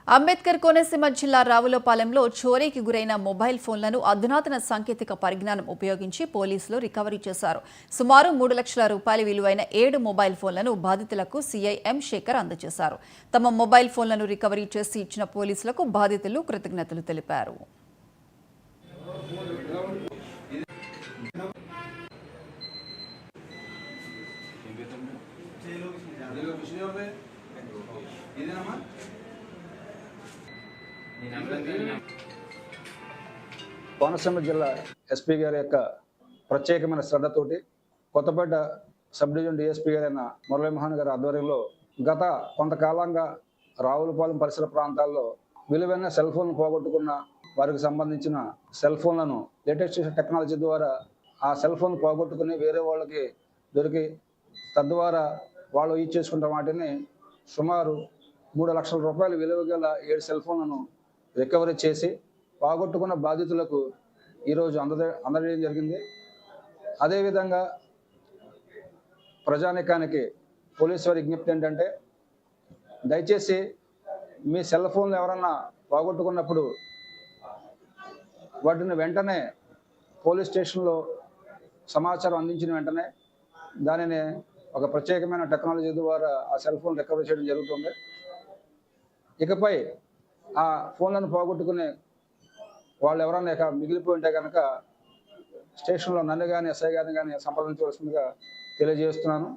అంబేద్కర్ కోనసీమ జిల్లా రావులపాలెంలో చోరీకి గురైన మొబైల్ ఫోన్లను అధునాతన సాంకేతిక పరిజ్ఞానం ఉపయోగించి పోలీసులు రికవరీ చేశారు. సుమారు 3 లక్షల రూపాయల విలువైన 7 మొబైల్ ఫోన్లను బాధితులకు సీఐ ఎం శేఖర్ అందజేశారు. తమ మొబైల్ ఫోన్లను రికవరీ చేసి ఇచ్చిన పోలీసులకు బాధితులు కృతజ్ఞతలు తెలిపారు. కోనసీమ జిల్లా ఎస్పీ గారి యొక్క ప్రత్యేకమైన శ్రద్ధతోటి కొత్తపేట సబ్ డివిజన్ డిఎస్పీ గారైన మురళీమోహన్ గారి ఆధ్వర్యంలో గత కొంతకాలంగా రావులపాలెం పరిసర ప్రాంతాల్లో విలువైన సెల్ ఫోన్లు పోగొట్టుకున్న వారికి సంబంధించిన సెల్ ఫోన్లను లేటెస్ట్ టెక్నాలజీ ద్వారా ఆ సెల్ ఫోన్ పోగొట్టుకుని వేరే వాళ్ళకి దొరికి తద్వారా వాళ్ళు యూజ్ చేసుకున్న వాటిని సుమారు 3 లక్షల రూపాయల విలువ గల 7 సెల్ ఫోన్లను రికవరీ చేసి పోగొట్టుకున్న బాధితులకు ఈరోజు అందజేయడం జరిగింది. అదేవిధంగా ప్రజానీకానికి పోలీసు వారి విజ్ఞప్తి ఏంటంటే, దయచేసి మీ సెల్ ఫోన్లు ఎవరన్నా పోగొట్టుకున్నప్పుడు వాటిని వెంటనే పోలీస్ స్టేషన్లో సమాచారం అందించిన వెంటనే దానిని ఒక ప్రత్యేకమైన టెక్నాలజీ ద్వారా ఆ సెల్ ఫోన్ రికవరీ చేయడం జరుగుతుంది. ఇకపై ఆ ఫోన్లను పోగొట్టుకునే వాళ్ళు ఎవరన్నా మిగిలిపోయి ఉంటే కనుక స్టేషన్లో నన్ను కానీ ఎస్ఐ గారిని కానీ సంప్రదించవలసిందిగా తెలియజేస్తున్నాను.